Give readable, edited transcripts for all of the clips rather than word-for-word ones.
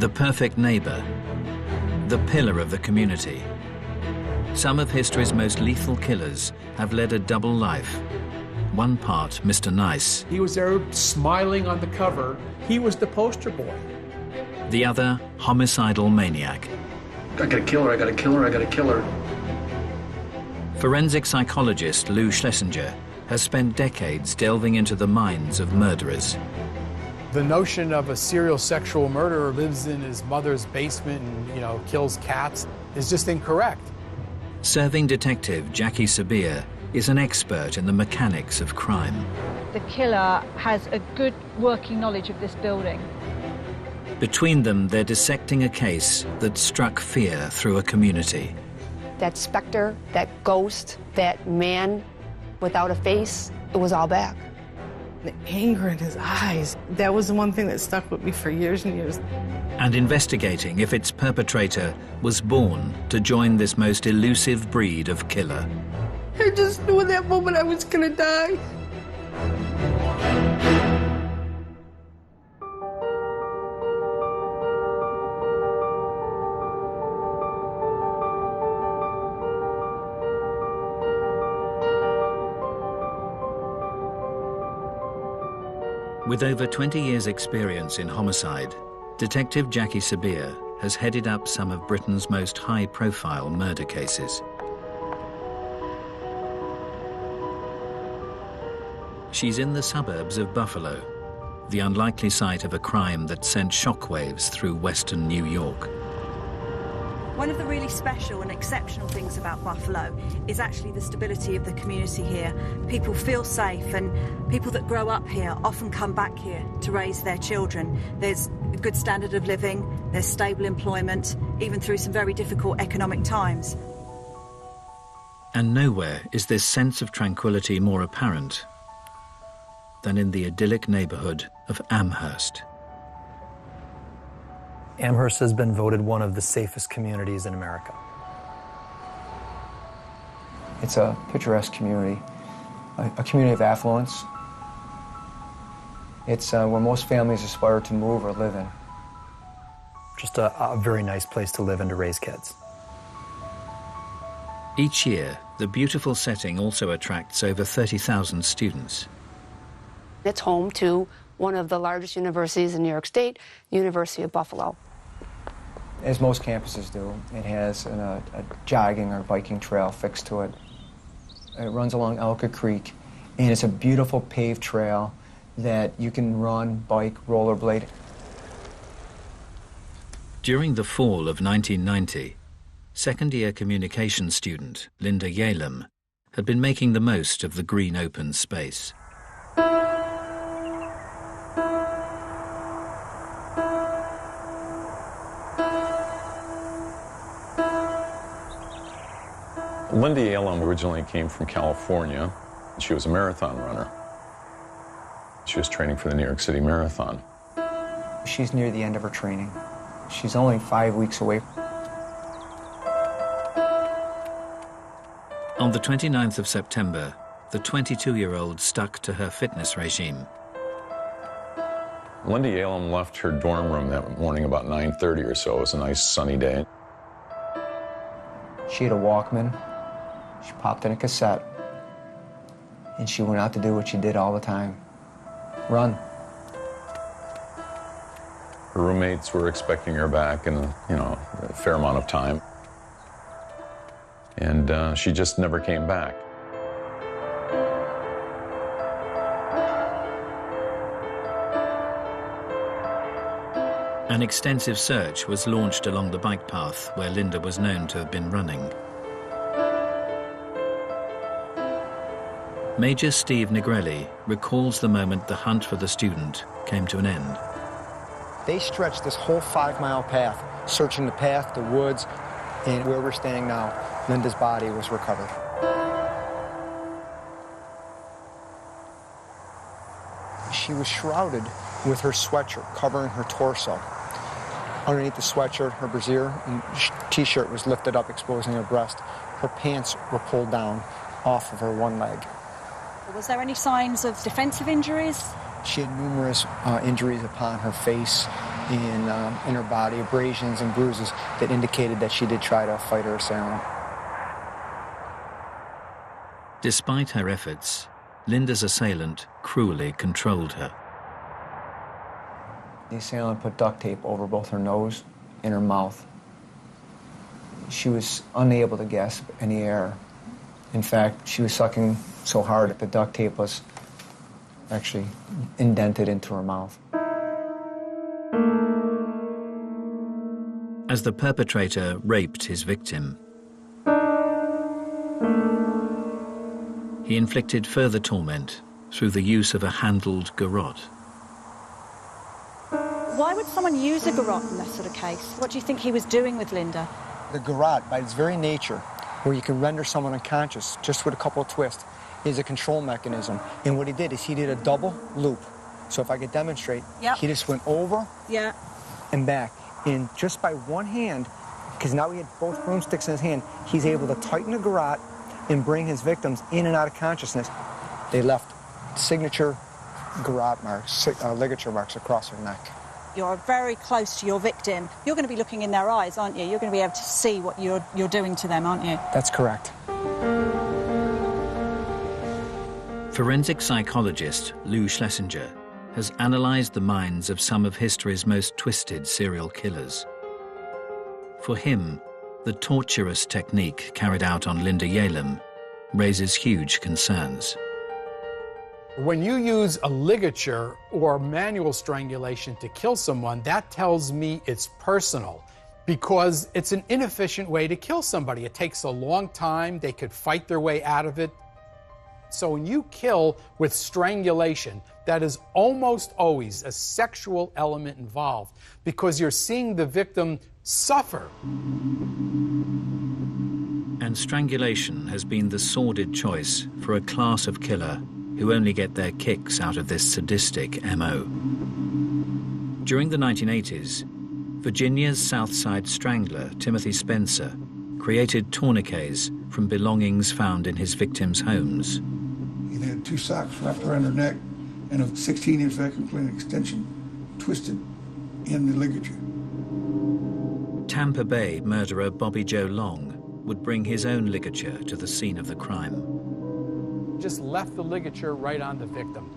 The perfect neighbor, the pillar of the community. Some of history's most lethal killers have led a double life. One part, Mr. Nice. He was there smiling on the cover. He was the poster boy. The other, homicidal maniac. I got a killer, I got a killer, I got a killer. Forensic psychologist Lou Schlesinger has spent decades delving into the minds of murderers. The notion of a serial sexual murderer lives in his mother's basement and, kills cats is just incorrect. Serving detective Jackie Sabir is an expert in the mechanics of crime. The killer has a good working knowledge of this building. Between them, they're dissecting a case that struck fear through a community. That specter, that ghost, that man without a face, it was all back. The anger in his eyes, that was the one thing that stuck with me for years and years. And investigating if its perpetrator was born to join this most elusive breed of killer. I just knew in that moment I was gonna die. With over 20 years' experience in homicide, Detective Jackie Sabir has headed up some of Britain's most high-profile murder cases. She's in the suburbs of Buffalo, the unlikely site of a crime that sent shockwaves through western New York. One of the really special and exceptional things about Buffalo is actually the stability of the community here. People feel safe, and people that grow up here often come back here to raise their children. There's a good standard of living, there's stable employment, even through some very difficult economic times. And nowhere is this sense of tranquility more apparent than in the idyllic neighborhood of Amherst. Amherst has been voted one of the safest communities in America. It's a picturesque community, a community of affluence. It's where most families aspire to move or live in. Just a very nice place to live and to raise kids. Each year, the beautiful setting also attracts over 30,000 students. It's home to one of the largest universities in New York State, University of Buffalo. As most campuses do, it has a jogging or biking trail fixed to it. It runs along Elka Creek, and it's a beautiful paved trail that you can run, bike, rollerblade. During the fall of 1990, second-year communications student Linda Yalem had been making the most of the green open space. Linda Yalem originally came from California. She was a marathon runner. She was training for the New York City Marathon. She's near the end of her training. She's only 5 weeks away. On the 29th of September, the 22-year-old stuck to her fitness regime. Linda Yalem left her dorm room that morning about 9:30 or so. It was a nice sunny day. She had a Walkman. She popped in a cassette, and she went out to do what she did all the time, run. Her roommates were expecting her back in a fair amount of time, and she just never came back. An extensive search was launched along the bike path where Linda was known to have been running. Major Steve Negrelli recalls the moment the hunt for the student came to an end. They stretched this whole 5-mile path, searching the path, the woods, and where we're standing now, Linda's body was recovered. She was shrouded with her sweatshirt covering her torso. Underneath the sweatshirt, her brassiere and t-shirt was lifted up, exposing her breast. Her pants were pulled down off of her one leg. Was there any signs of defensive injuries? She had numerous injuries upon her face, in her body, abrasions and bruises that indicated that she did try to fight her assailant. Despite her efforts, Linda's assailant cruelly controlled her. The assailant put duct tape over both her nose and her mouth. She was unable to gasp any air. In fact, she was sucking so hard that the duct tape was actually indented into her mouth. As the perpetrator raped his victim, he inflicted further torment through the use of a handled garrote. Why would someone use a garrote in this sort of case? What do you think he was doing with Linda? The garrote, by its very nature, where you can render someone unconscious just with a couple of twists, is a control mechanism. And what he did is he did a double loop. So if I could demonstrate, he just went over and back. And just by one hand, because now he had both broomsticks in his hand, he's able to tighten the garrote and bring his victims in and out of consciousness. They left signature garrote marks, ligature marks across her neck. You're very close to your victim. You're going to be looking in their eyes, aren't you? You're going to be able to see what you're doing to them, aren't you? That's correct. Forensic psychologist Lou Schlesinger has analyzed the minds of some of history's most twisted serial killers. For him, the torturous technique carried out on Linda Yalem raises huge concerns. When you use a ligature or manual strangulation to kill someone, that tells me it's personal, because it's an inefficient way to kill somebody. It takes a long time. They could fight their way out of it. So when you kill with strangulation, that is almost always a sexual element involved, because you're seeing the victim suffer. And strangulation has been the sordid choice for a class of killer who only get their kicks out of this sadistic MO. During the 1980s, Virginia's South Side strangler, Timothy Spencer, created tourniquets from belongings found in his victims' homes. He had 2 socks wrapped around her neck and a 16-inch vacuum cleaner extension twisted in the ligature. Tampa Bay murderer Bobby Joe Long would bring his own ligature to the scene of the crime. Just left the ligature right on the victim.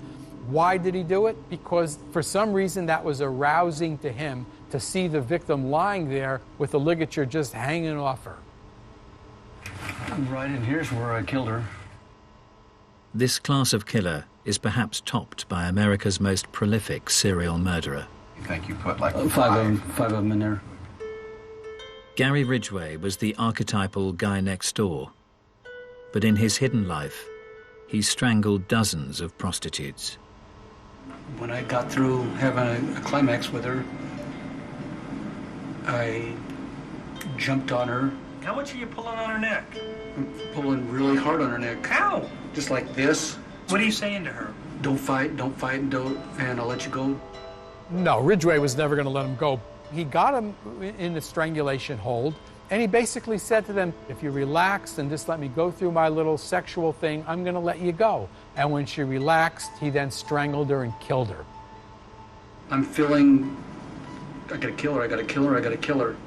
Why did he do it? Because for some reason that was arousing to him to see the victim lying there with the ligature just hanging off her. Right in here's where I killed her. This class of killer is perhaps topped by America's most prolific serial murderer. You think you put like five of them in there? Gary Ridgway was the archetypal guy next door, but in his hidden life, he strangled dozens of prostitutes. When I got through having a climax with her, I jumped on her. How much are you pulling on her neck? I'm pulling really hard on her neck. How? Just like this. What are you saying to her? Don't fight, and I'll let you go. No, Ridgway was never going to let him go. He got him in the strangulation hold, and he basically said to them, if you relax and just let me go through my little sexual thing, I'm going to let you go. And when she relaxed, he then strangled her and killed her. I'm feeling, I gotta kill her, I gotta kill her, I gotta kill her.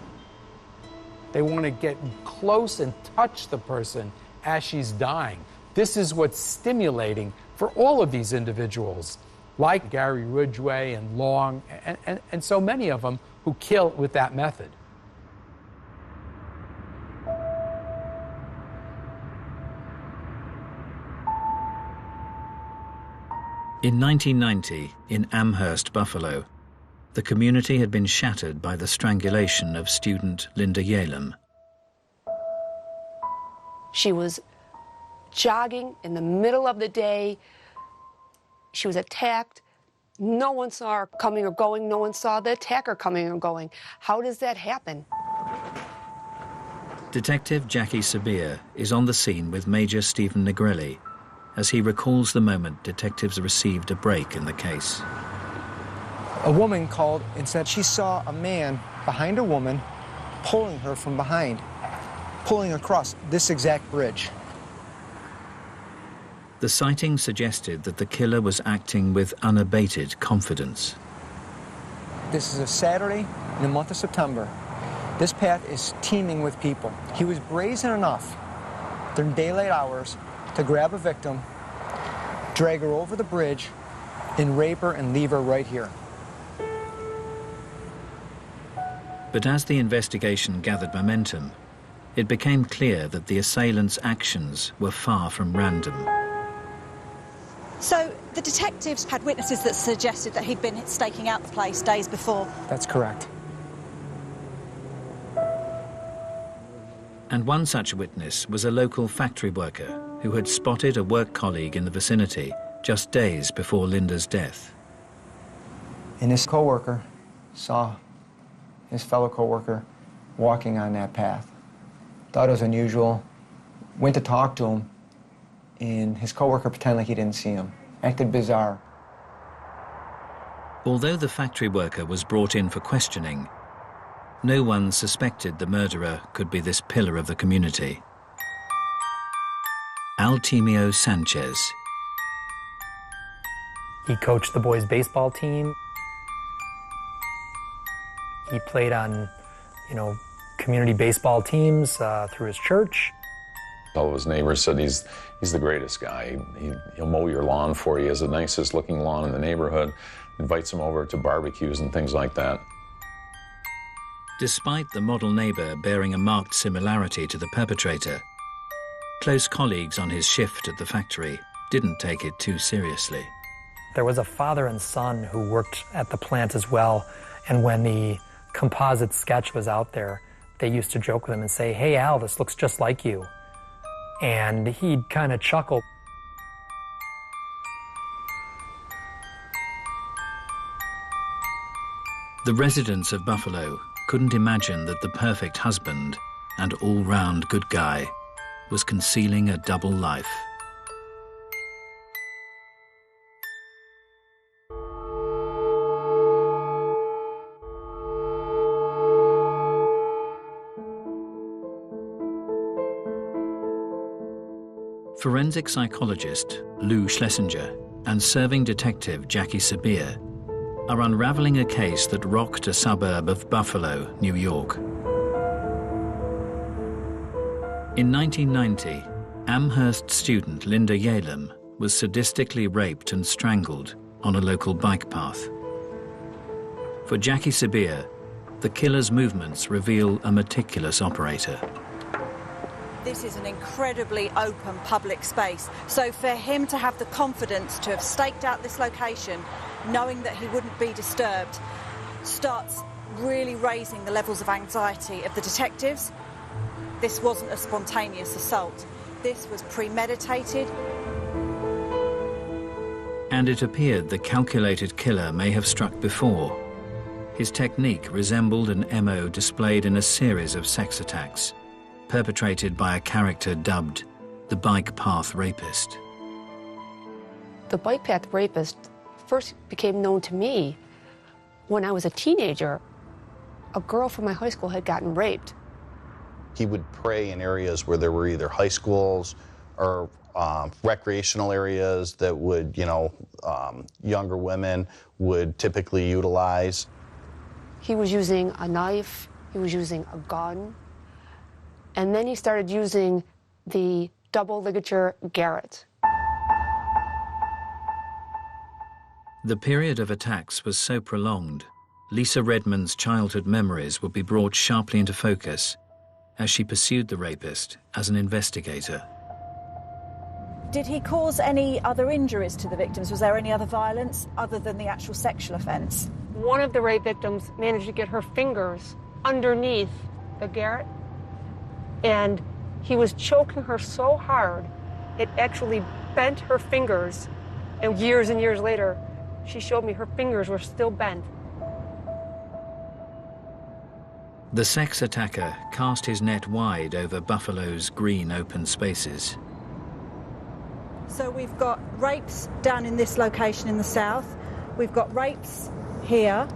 They want to get close and touch the person as she's dying. This is what's stimulating for all of these individuals, like Gary Ridgway and Long, and so many of them who kill with that method. In 1990, in Amherst, Buffalo, the community had been shattered by the strangulation of student Linda Yalem. She was jogging in the middle of the day. She was attacked. No one saw her coming or going. No one saw the attacker coming or going. How does that happen? Detective Jackie Sabir is on the scene with Major Stephen Negrelli as he recalls the moment detectives received a break in the case. A woman called and said she saw a man behind a woman pulling her from behind, pulling across this exact bridge. The sighting suggested that the killer was acting with unabated confidence. This is a Saturday in the month of September. This path is teeming with people. He was brazen enough during daylight hours to grab a victim, drag her over the bridge, and rape her and leave her right here. But as the investigation gathered momentum, it became clear that the assailant's actions were far from random. So the detectives had witnesses that suggested that he'd been staking out the place days before. That's correct. And one such witness was a local factory worker who had spotted a work colleague in the vicinity just days before Linda's death. And his co-worker saw his fellow co-worker walking on that path. Thought it was unusual, went to talk to him, and his co-worker pretended like he didn't see him. Acted bizarre. Although the factory worker was brought in for questioning, no one suspected the murderer could be this pillar of the community. Altemio Sanchez. He coached the boys' baseball team. He played on, community baseball teams through his church. All of his neighbors said he's the greatest guy. He'll mow your lawn for you. He has the nicest looking lawn in the neighborhood. Invites him over to barbecues and things like that. Despite the model neighbor bearing a marked similarity to the perpetrator, close colleagues on his shift at the factory didn't take it too seriously. There was a father and son who worked at the plant as well, and when the composite sketch was out there, they used to joke with him and say, "Hey Al, this looks just like you." And he'd kind of chuckle. The residents of Buffalo couldn't imagine that the perfect husband and all-round good guy was concealing a double life. Forensic psychologist Lou Schlesinger and serving detective Jackie Sabir are unraveling a case that rocked a suburb of Buffalo, New York. In 1990, Amherst student Linda Yalem was sadistically raped and strangled on a local bike path. For Jackie Sabir, the killer's movements reveal a meticulous operator. This is an incredibly open public space, so for him to have the confidence to have staked out this location, knowing that he wouldn't be disturbed, starts really raising the levels of anxiety of the detectives. This wasn't a spontaneous assault. This was premeditated. And it appeared the calculated killer may have struck before. His technique resembled an MO displayed in a series of sex attacks, perpetrated by a character dubbed the Bike Path Rapist. The Bike Path Rapist first became known to me when I was a teenager. A girl from my high school had gotten raped. He would prey in areas where there were either high schools or recreational areas that would, younger women would typically utilize. He was using a knife, he was using a gun, and then he started using the double ligature garrote. The period of attacks was so prolonged, Lisa Redmond's childhood memories would be brought sharply into focus as she pursued the rapist as an investigator. Did he cause any other injuries to the victims? Was there any other violence other than the actual sexual offence? One of the rape victims managed to get her fingers underneath the garrote, and he was choking her so hard it actually bent her fingers, and years later she showed me her fingers were still bent. The sex attacker cast his net wide over Buffalo's green open spaces. So we've got rapes down in this location in the south, we've got rapes here,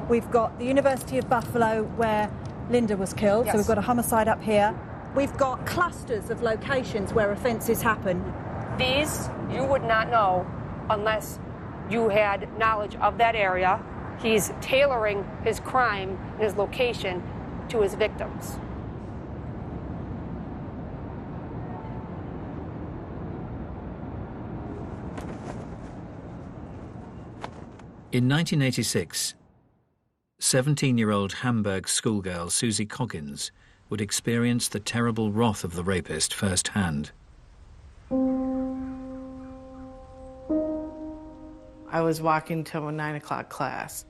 we've got the University of Buffalo where Linda was killed, yes. So we've got a homicide up here. We've got clusters of locations where offences happen. These you would not know unless you had knowledge of that area. He's tailoring his crime and his location to his victims. In 1986, 17-year-old Hamburg schoolgirl Susie Coggins would experience the terrible wrath of the rapist firsthand. I was walking to a 9 o'clock class.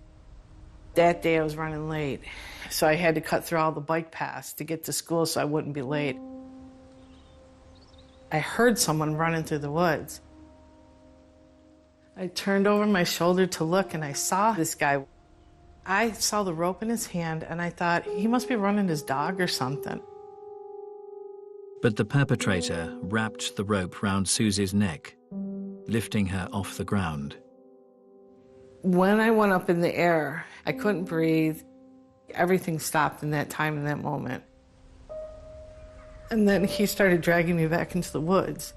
That day I was running late, so I had to cut through all the bike paths to get to school so I wouldn't be late. I heard someone running through the woods. I turned over my shoulder to look, and I saw this guy. I saw the rope in his hand, and I thought, he must be running his dog or something. But the perpetrator wrapped the rope round Susie's neck, lifting her off the ground. When I went up in the air, I couldn't breathe. Everything stopped in that time, in that moment. And then he started dragging me back into the woods.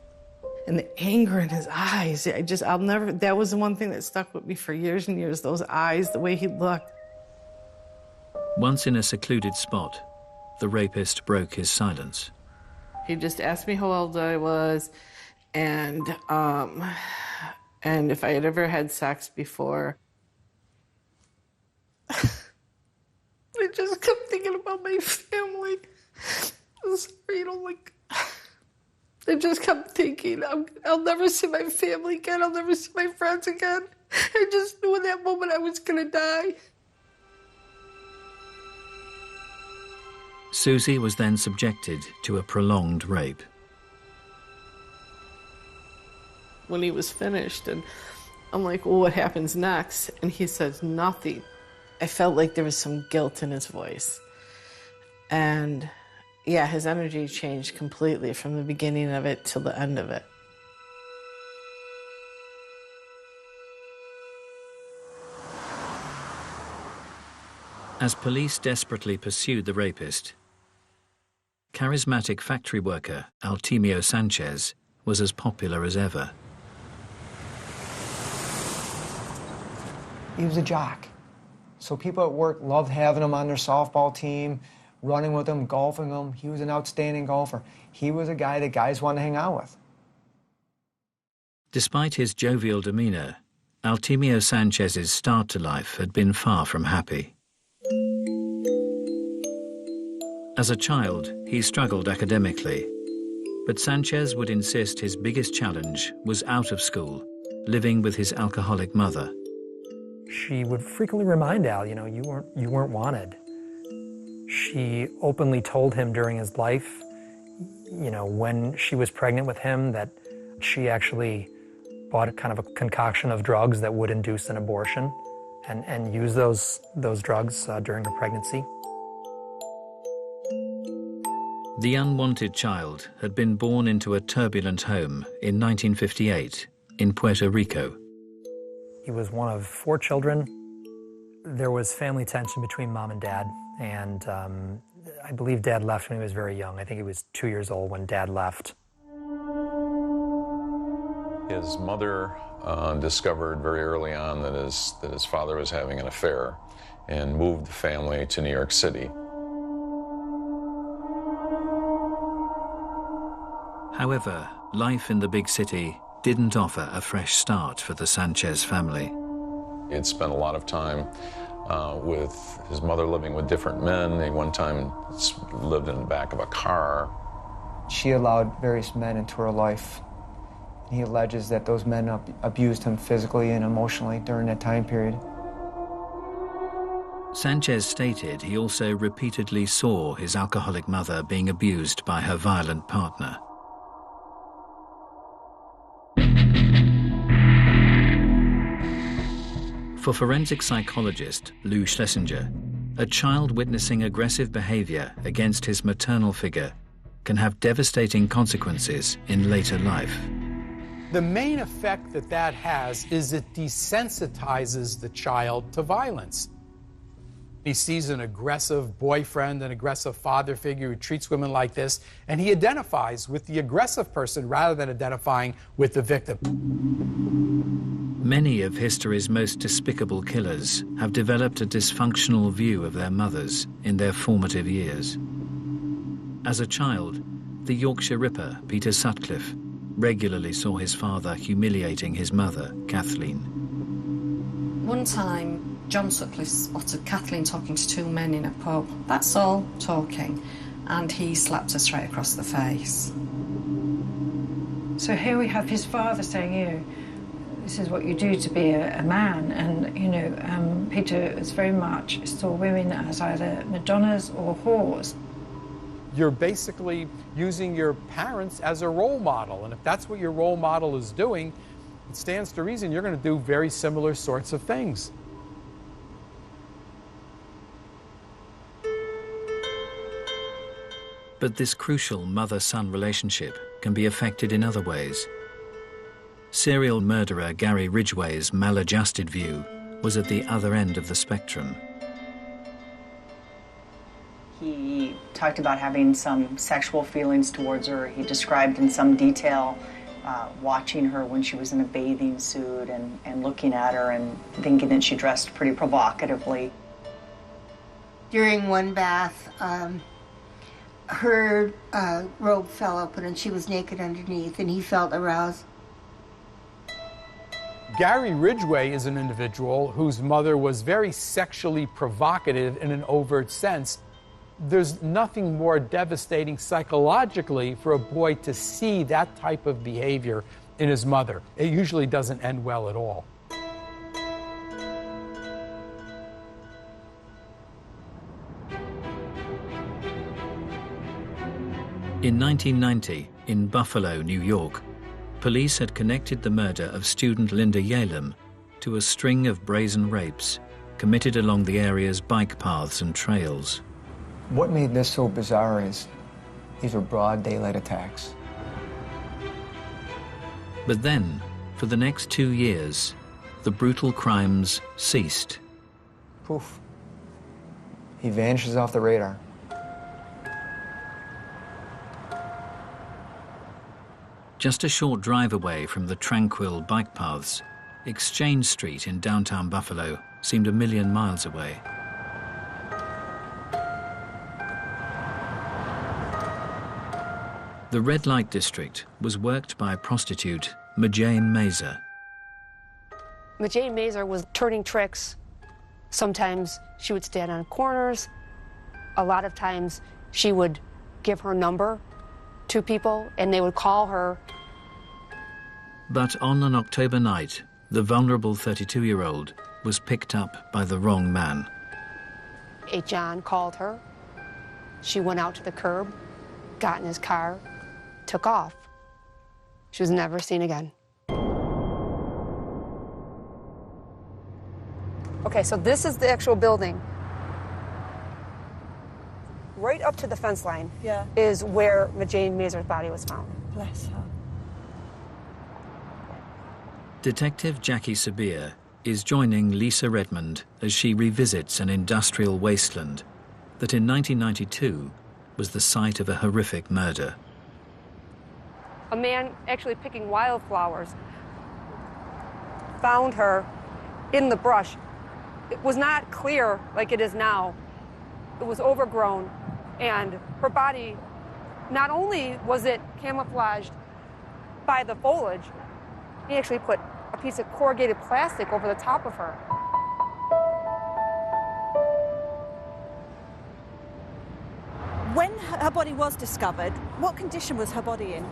And the anger in his eyes, that was the one thing that stuck with me for years and years, those eyes, the way he looked. Once in a secluded spot, the rapist broke his silence. He just asked me how old I was and if I had ever had sex before. I just kept thinking about my family. I'm sorry, I just kept thinking, I'll never see my family again. I'll never see my friends again. I just knew in that moment I was going to die. Susie was then subjected to a prolonged rape. When he was finished, and I'm like, well, what happens next? And he says, nothing. I felt like there was some guilt in his voice. And yeah, his energy changed completely from the beginning of it till the end of it. As police desperately pursued the rapist, charismatic factory worker Altemio Sanchez was as popular as ever. He was a jock. So people at work loved having him on their softball team, running with him, golfing him. He was an outstanding golfer. He was a guy that guys wanted to hang out with. Despite his jovial demeanor, Altemio Sanchez's start to life had been far from happy. As a child, he struggled academically, but Sanchez would insist his biggest challenge was out of school, living with his alcoholic mother. She would frequently remind Al, you weren't wanted. She openly told him during his life, when she was pregnant with him, that she actually bought a kind of a concoction of drugs that would induce an abortion and use those drugs during her pregnancy. The unwanted child had been born into a turbulent home in 1958 in Puerto Rico. He was one of 4 children. There was family tension between mom and dad, and I believe dad left when he was very young. I think he was 2 years old when dad left. His mother discovered very early on that his father was having an affair and moved the family to New York City. However, life in the big city didn't offer a fresh start for the Sanchez family. He'd spent a lot of time with his mother living with different men. He one time lived in the back of a car. She allowed various men into her life. He alleges that those men abused him physically and emotionally during that time period. Sanchez stated he also repeatedly saw his alcoholic mother being abused by her violent partner. For forensic psychologist Lou Schlesinger, a child witnessing aggressive behavior against his maternal figure can have devastating consequences in later life. The main effect that has is it desensitizes the child to violence. He sees an aggressive boyfriend, an aggressive father figure who treats women like this, and he identifies with the aggressive person rather than identifying with the victim. Many of history's most despicable killers have developed a dysfunctional view of their mothers in their formative years. As a child, the Yorkshire Ripper, Peter Sutcliffe, regularly saw his father humiliating his mother, Kathleen. One time, John Sutcliffe spotted Kathleen talking to two men in a pub. That's all, talking. And he slapped her straight across the face. So here we have his father saying, this is what you do to be a man. And, Peter is very much saw women as either Madonnas or whores. You're basically using your parents as a role model. And if that's what your role model is doing, it stands to reason you're going to do very similar sorts of things. But this crucial mother-son relationship can be affected in other ways. Serial murderer Gary Ridgway's maladjusted view was at the other end of the spectrum. He talked about having some sexual feelings towards her. He described in some detail watching her when she was in a bathing suit and looking at her and thinking that she dressed pretty provocatively. During one bath, her robe fell open and she was naked underneath, and he felt aroused. Gary Ridgway is an individual whose mother was very sexually provocative in an overt sense. There's nothing more devastating psychologically for a boy to see that type of behavior in his mother. It usually doesn't end well at all. In 1990, in Buffalo, New York, police had connected the murder of student Linda Yalem to a string of brazen rapes committed along the area's bike paths and trails. What made this so bizarre is these were broad daylight attacks. But then, for the next 2 years, the brutal crimes ceased. Poof. He vanishes off the radar. Just a short drive away from the tranquil bike paths, Exchange Street in downtown Buffalo seemed 1,000,000 miles away. The red light district was worked by prostitute Majane Mazer. Majane Mazer was turning tricks. Sometimes she would stand on corners. A lot of times she would give her number to people and they would call her. But on an October night, the vulnerable 32-year-old was picked up by the wrong man. A John called her. She went out to the curb, got in his car, took off. She was never seen again. Okay, so this is the actual building. Right up to the fence line is where Majane Mazer's body was found. Bless her. Detective Jackie Sabir is joining Lisa Redmond as she revisits an industrial wasteland that in 1992 was the site of a horrific murder. A man actually picking wildflowers found her in the brush. It was not clear like it is now. It was overgrown, and her body, not only was it camouflaged by the foliage, he actually put a piece of corrugated plastic over the top of her. When her body was discovered, what condition was her body in?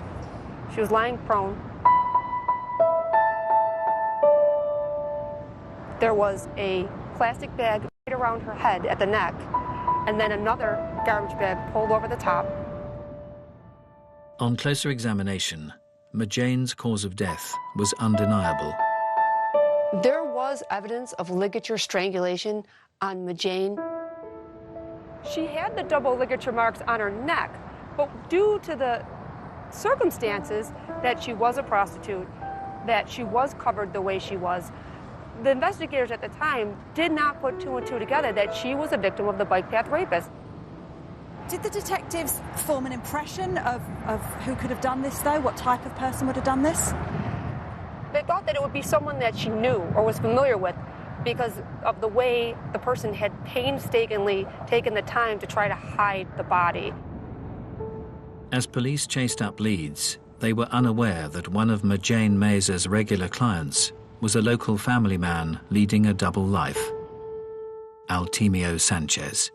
She was lying prone. There was a plastic bag right around her head at the neck, and then another garbage bag pulled over the top. On closer examination, Majane's cause of death was undeniable. There was evidence of ligature strangulation on Majane. She had the double ligature marks on her neck, but due to the circumstances that she was a prostitute, that she was covered the way she was, the investigators at the time did not put two and two together that she was a victim of the bike path rapist. Did the detectives form an impression of who could have done this, though? What type of person would have done this? They thought that it would be someone that she knew or was familiar with because of the way the person had painstakingly taken the time to try to hide the body. As police chased up leads, they were unaware that one of Jane Mazur's regular clients was a local family man leading a double life, Altemio Sanchez.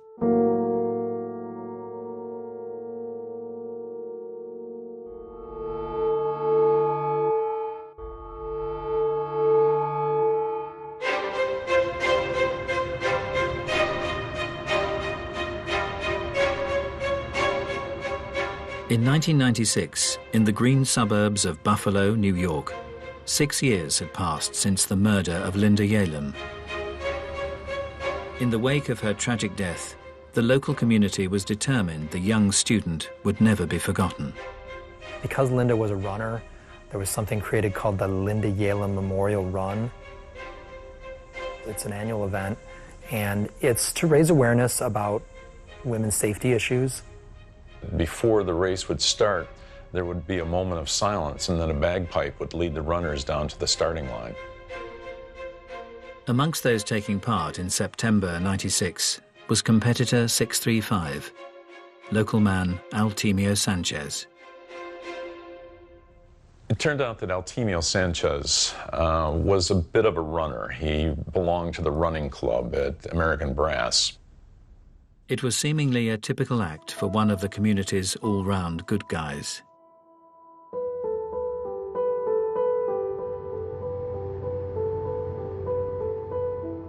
In 1996, in the green suburbs of Buffalo, New York, 6 years had passed since the murder of Linda Yalem. In the wake of her tragic death, the local community was determined the young student would never be forgotten. Because Linda was a runner, there was something created called the Linda Yalem Memorial Run. It's an annual event, and it's to raise awareness about women's safety issues. Before the race would start, there would be a moment of silence, and then a bagpipe would lead the runners down to the starting line. Amongst those taking part in September '96 was competitor 635, local man Altemio Sanchez. It turned out that Altemio Sanchez was a bit of a runner. He belonged to the running club at American Brass. It was seemingly a typical act for one of the community's all-round good guys.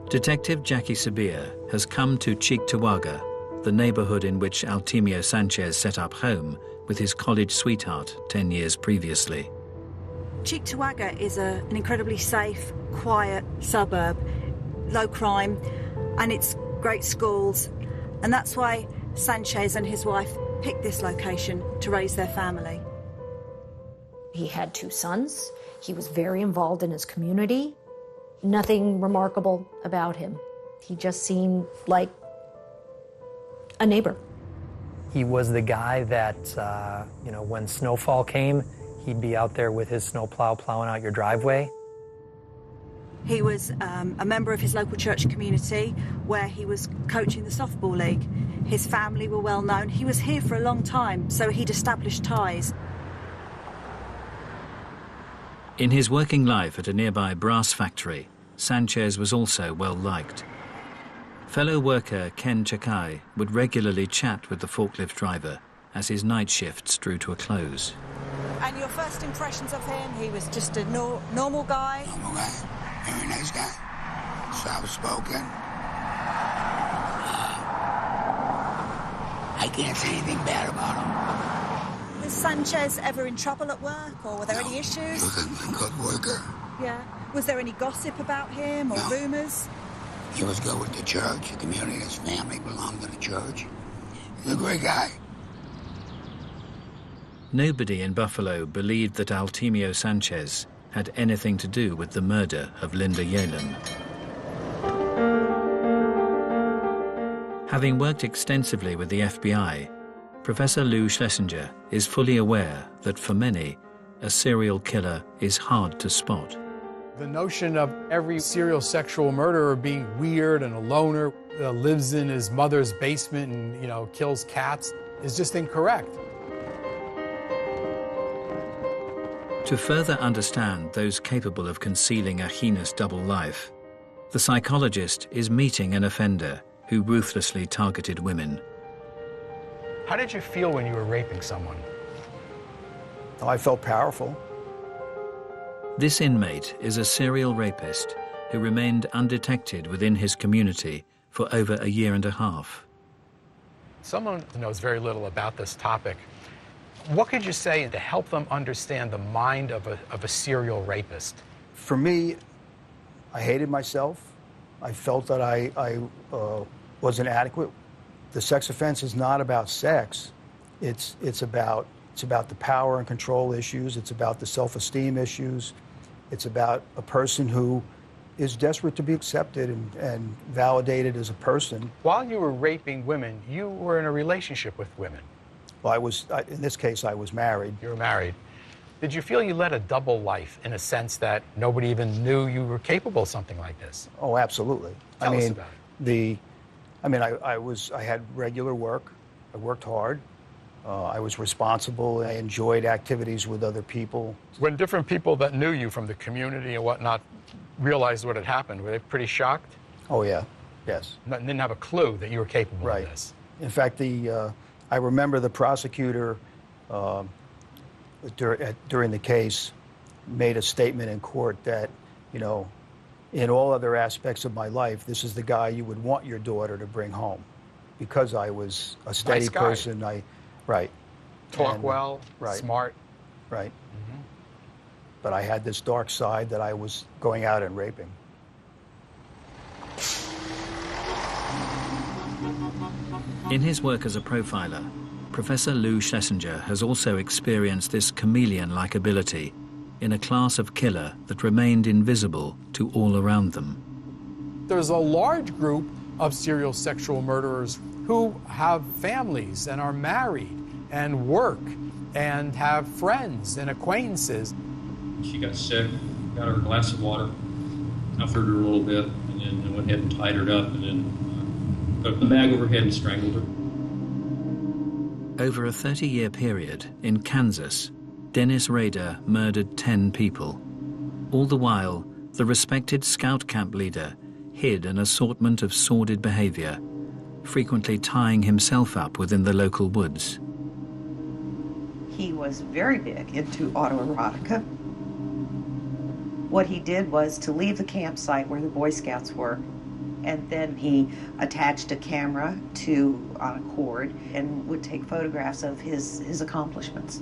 Detective Jackie Sabir has come to Cheektowaga, the neighborhood in which Altemio Sanchez set up home with his college sweetheart 10 years previously. Cheektowaga is an incredibly safe, quiet suburb, low crime, and it's great schools. And that's why Sanchez and his wife picked this location to raise their family. He had 2 sons. He was very involved in his community. Nothing remarkable about him. He just seemed like a neighbor. He was the guy that, when snowfall came, he'd be out there with his snowplow plowing out your driveway. He was a member of his local church community where he was coaching the softball league. His family were well known. He was here for a long time, so he'd established ties. In his working life at a nearby brass factory, Sanchez was also well liked. Fellow worker Ken Chakai would regularly chat with the forklift driver as his night shifts drew to a close. And your first impressions of him? He was just a normal guy? Normal guy. Very nice guy. Soft-spoken. I can't say anything bad about him. Was Sanchez ever in trouble at work, or were there any issues? He was a good worker. Yeah. Was there any gossip about him, or rumours? He was good with the church, the community. His family belonged to the church. He's a great guy. Nobody in Buffalo believed that Altemio Sanchez had anything to do with the murder of Linda Yalem. Having worked extensively with the FBI, Professor Lou Schlesinger is fully aware that for many, a serial killer is hard to spot. The notion of every serial sexual murderer being weird and a loner, lives in his mother's basement and, kills cats is just incorrect. To further understand those capable of concealing a heinous double life, the psychologist is meeting an offender who ruthlessly targeted women. How did you feel when you were raping someone? Oh, I felt powerful. This inmate is a serial rapist who remained undetected within his community for over a year and a half. Someone knows very little about this topic. What could you say to help them understand the mind of a serial rapist? For me, I hated myself. I felt that I wasn't adequate. The sex offense is not about sex. It's about the power and control issues. It's about the self-esteem issues. It's about a person who is desperate to be accepted and validated as a person. While you were raping women, you were in a relationship with women. Well, in this case, I was married. You were married. Did you feel you led a double life in a sense that nobody even knew you were capable of something like this? Oh, absolutely. Tell us about it. I had regular work. I worked hard. I was responsible. I enjoyed activities with other people. When different people that knew you from the community and whatnot realized what had happened, were they pretty shocked? Oh, yeah. Yes. Didn't have a clue that you were capable of this. In fact, I remember the prosecutor during the case made a statement in court that, you know, in all other aspects of my life, this is the guy you would want your daughter to bring home, because I was a steady Nice guy. person. Right. Talk well, smart. Right. But I had this dark side that I was going out and raping. In his work as a profiler, Professor Lou Schlesinger has also experienced this chameleon-like ability in a class of killer that remained invisible to all around them. There's a large group of serial sexual murderers who have families and are married and work and have friends and acquaintances. She got sick, got her a glass of water, comforted her a little bit, and then went ahead and tied her up, and then put the bag over her head and strangled her. Over a 30-year period in Kansas, Dennis Rader murdered 10 people. All the while, the respected scout camp leader hid an assortment of sordid behavior, frequently tying himself up within the local woods. He was very big into autoerotica. What he did was to leave the campsite where the Boy Scouts were, and then he attached a camera on a cord and would take photographs of his accomplishments.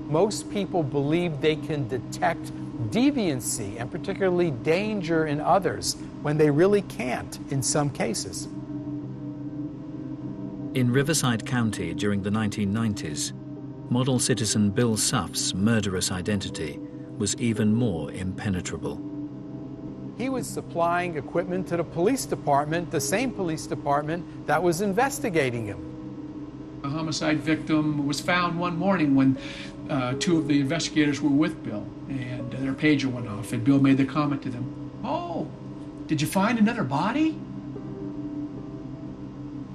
Most people believe they can detect deviancy and particularly danger in others when they really can't in some cases. In Riverside County during the 1990s, model citizen Bill Suff's murderous identity was even more impenetrable. He was supplying equipment to the police department, the same police department that was investigating him. A homicide victim was found one morning when two of the investigators were with Bill, and their pager went off, and Bill made the comment to them, "Oh, did you find another body?"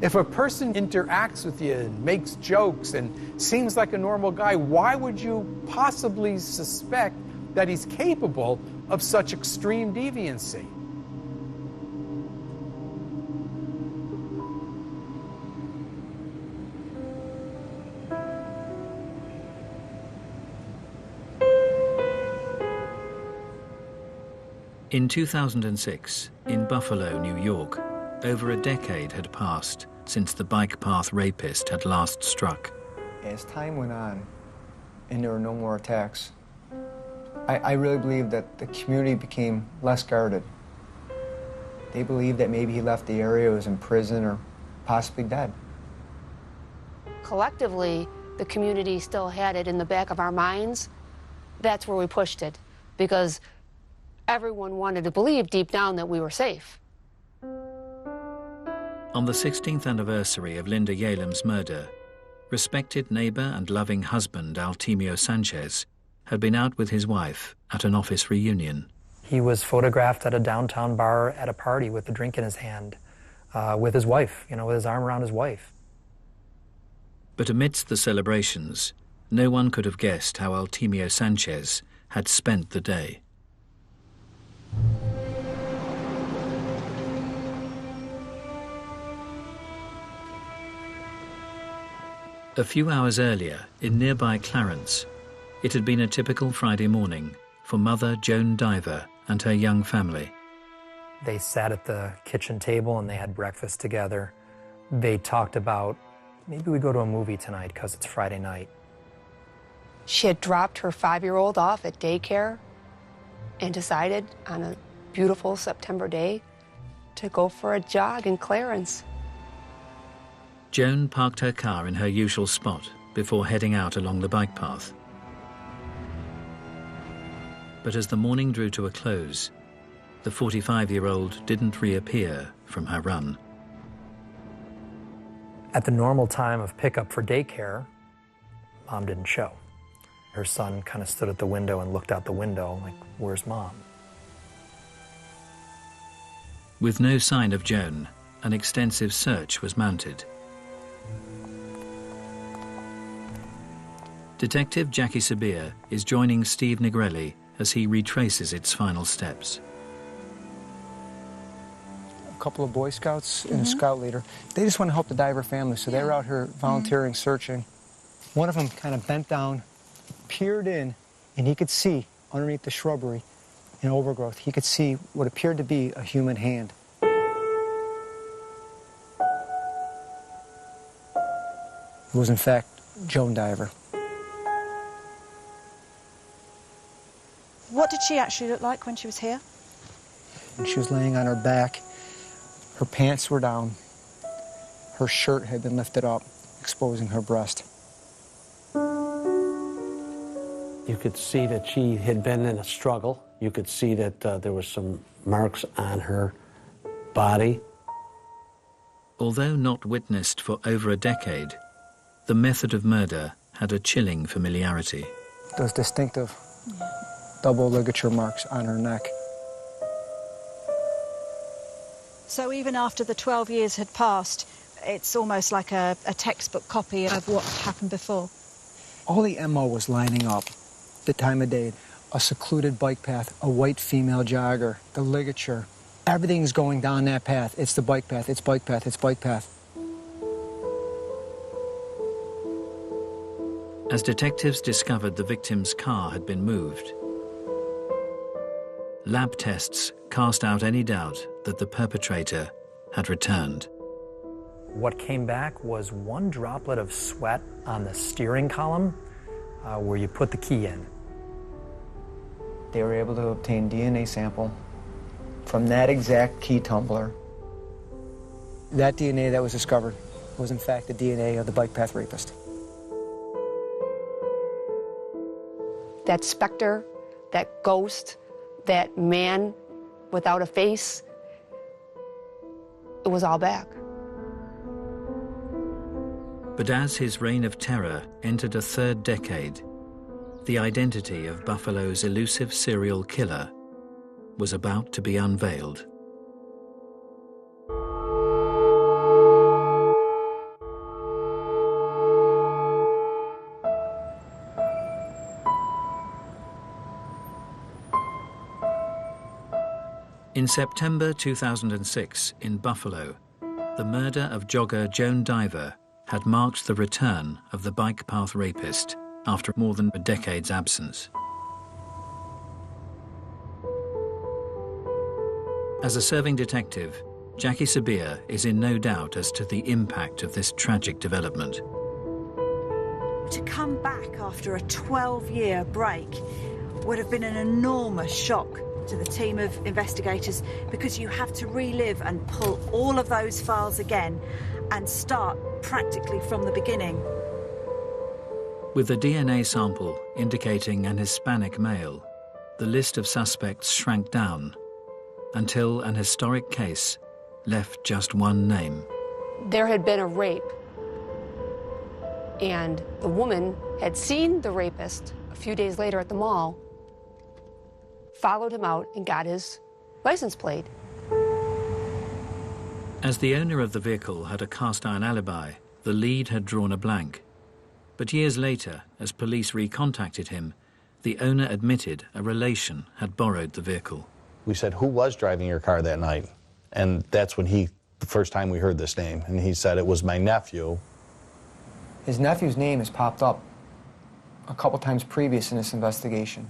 If a person interacts with you and makes jokes and seems like a normal guy, why would you possibly suspect that he's capable of such extreme deviancy? In 2006, in Buffalo, New York, over a decade had passed since the bike path rapist had last struck. As time went on and there were no more attacks, I really believe that the community became less guarded. They believed that maybe he left the area, was in prison, or possibly dead. Collectively, the community still had it in the back of our minds. That's where we pushed it, because everyone wanted to believe deep down that we were safe. On the 16th anniversary of Linda Yalem's murder, respected neighbor and loving husband Altemio Sanchez had been out with his wife at an office reunion. He was photographed at a downtown bar at a party with a drink in his hand, with his wife, with his arm around his wife. But amidst the celebrations, no one could have guessed how Altemio Sanchez had spent the day. A few hours earlier, in nearby Clarence, it had been a typical Friday morning for mother Joan Diver and her young family. They sat at the kitchen table and they had breakfast together. They talked about, maybe we go to a movie tonight because it's Friday night. She had dropped her 5-year-old off at daycare and decided on a beautiful September day to go for a jog in Clarence. Joan parked her car in her usual spot before heading out along the bike path. But as the morning drew to a close, the 45-year-old didn't reappear from her run. At the normal time of pickup for daycare, Mom didn't show. Her son kind of stood at the window and looked out the window like, where's Mom? With no sign of Joan, an extensive search was mounted. Detective Jackie Sabir is joining Steve Negrelli as he retraces its final steps. A couple of Boy Scouts and a scout leader. They just want to help the diver family, so they were out here volunteering, searching. One of them kind of bent down, peered in, and he could see underneath the shrubbery and overgrowth, he could see what appeared to be a human hand. It was in fact Joan Diver. What did she actually look like when she was here? And she was laying on her back. Her pants were down. Her shirt had been lifted up, exposing her breast. You could see that she had been in a struggle. You could see that there were some marks on her body. Although not witnessed for over a decade, the method of murder had a chilling familiarity. Those distinctive double ligature marks on her neck. So even after the 12 years had passed, it's almost like a textbook copy of what happened before. All the MO was lining up. The time of day, a secluded bike path, a white female jogger, the ligature. Everything's going down that path. It's the bike path, it's bike path, it's bike path. As detectives discovered the victim's car had been moved, lab tests cast out any doubt that the perpetrator had returned. What came back was one droplet of sweat on the steering column where you put the key in. They were able to obtain DNA sample from that exact key tumbler. That DNA that was discovered was in fact the DNA of the bike path rapist. That specter, that ghost, that man without a face, it was all back. But as his reign of terror entered a third decade, the identity of Buffalo's elusive serial killer was about to be unveiled. In September 2006, in Buffalo, the murder of jogger Joan Diver had marked the return of the bike path rapist after more than a decade's absence. As a serving detective, Jackie Sabir is in no doubt as to the impact of this tragic development. To come back after a 12-year break would have been an enormous shock to the team of investigators, because you have to relive and pull all of those files again and start practically from the beginning. With a DNA sample indicating an Hispanic male, the list of suspects shrank down until an historic case left just one name. There had been a rape, and the woman had seen the rapist a few days later at the mall, followed him out and got his license plate. As the owner of the vehicle had a cast-iron alibi, the lead had drawn a blank. But years later, as police recontacted him, the owner admitted a relation had borrowed the vehicle. We said, who was driving your car that night? And that's when the first time we heard this name, and he said it was my nephew. His nephew's name has popped up a couple times previous in this investigation.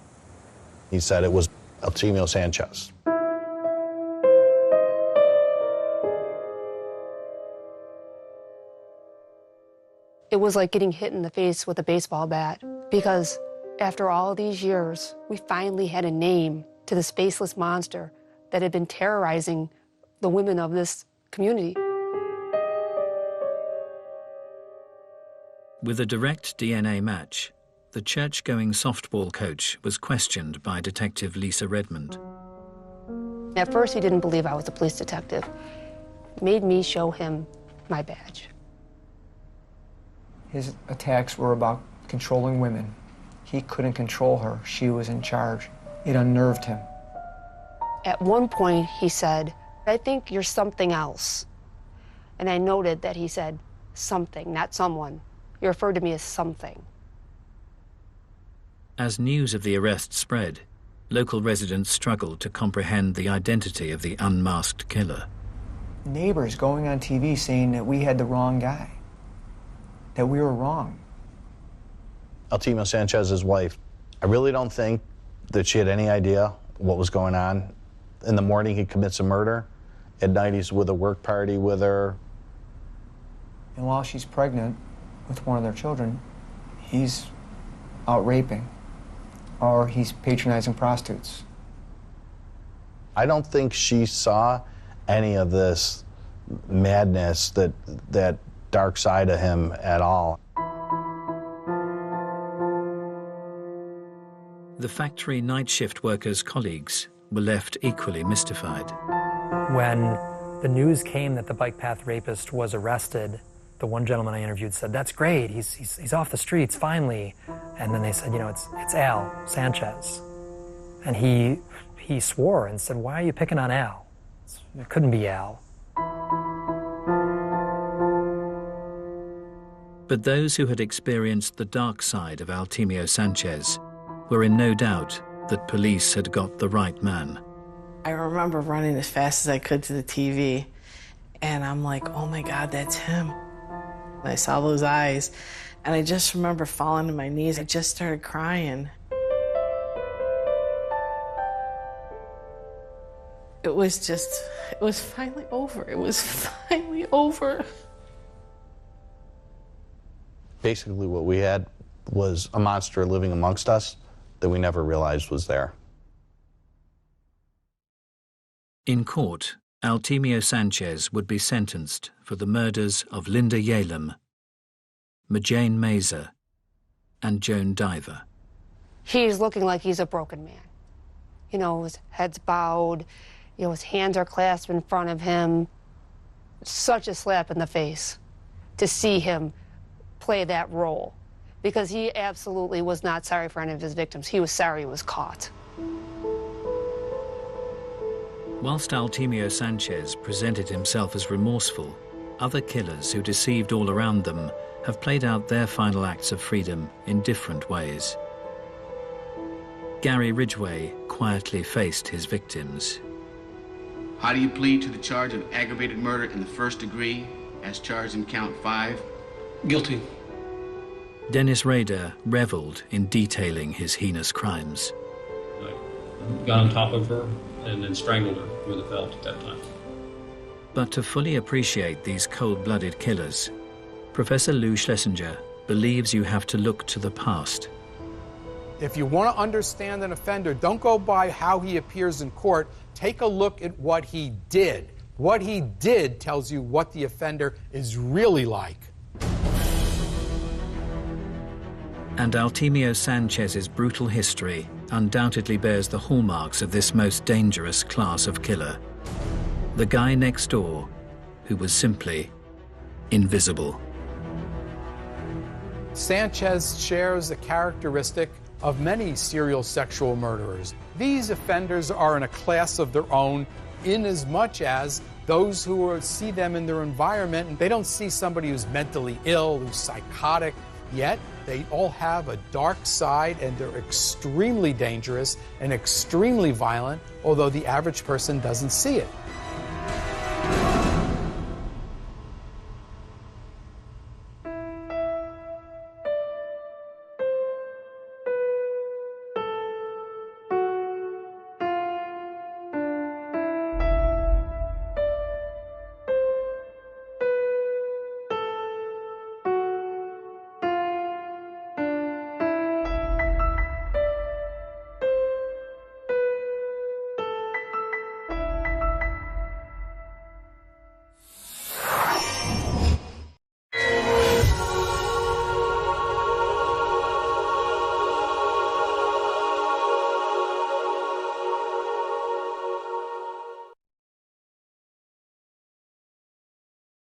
He said it was Altemio Sanchez. It was like getting hit in the face with a baseball bat, because after all these years, we finally had a name to this faceless monster that had been terrorizing the women of this community. With a direct DNA match, the church-going softball coach was questioned by Detective Lisa Redmond. At first, he didn't believe I was a police detective. It made me show him my badge. His attacks were about controlling women. He couldn't control her. She was in charge. It unnerved him. At one point, he said, "I think you're something else." And I noted that he said something, not someone. You referred to me as something. As news of the arrest spread, local residents struggled to comprehend the identity of the unmasked killer. Neighbors going on TV saying that we had the wrong guy, that we were wrong. Altemio Sanchez's wife, I really don't think that she had any idea what was going on. In the morning, he commits a murder. At night, he's with a work party with her. And while she's pregnant with one of their children, he's out raping, or he's patronizing prostitutes. I don't think she saw any of this madness, that dark side of him at all. The factory night shift workers' colleagues were left equally mystified. When the news came that the bike path rapist was arrested, the one gentleman I interviewed said, "That's great, he's off the streets, finally." And then they said, "You know, it's Al Sanchez." And he swore and said, "Why are you picking on Al? It couldn't be Al." But those who had experienced the dark side of Altemio Sanchez were in no doubt that police had got the right man. I remember running as fast as I could to the TV, and I'm like, oh my God, that's him. And I saw those eyes, and I just remember falling to my knees. I just started crying. It was finally over. It was finally over. Basically, what we had was a monster living amongst us that we never realized was there. In court, Altemio Sanchez would be sentenced for the murders of Linda Yalem, Majane Mazer, and Joan Diver. He's looking like he's a broken man. You know, his head's bowed, you know, his hands are clasped in front of him. Such a slap in the face to see him play that role, because he absolutely was not sorry for any of his victims. He was sorry he was caught. Whilst Altemio Sanchez presented himself as remorseful, other killers who deceived all around them have played out their final acts of freedom in different ways. Gary Ridgway quietly faced his victims. How do you plead to the charge of aggravated murder in the first degree, as charged in count 5? Guilty. Dennis Rader reveled in detailing his heinous crimes. I got on top of her and then strangled her with a belt at that time. But to fully appreciate these cold-blooded killers, Professor Lou Schlesinger believes you have to look to the past. If you want to understand an offender, don't go by how he appears in court. Take a look at what he did. What he did tells you what the offender is really like. And Altemio Sanchez's brutal history undoubtedly bears the hallmarks of this most dangerous class of killer. The guy next door who was simply invisible. Sanchez shares a characteristic of many serial sexual murderers. These offenders are in a class of their own, in as much as those who see them in their environment, they don't see somebody who's mentally ill, who's psychotic, yet they all have a dark side and they're extremely dangerous and extremely violent, although the average person doesn't see it.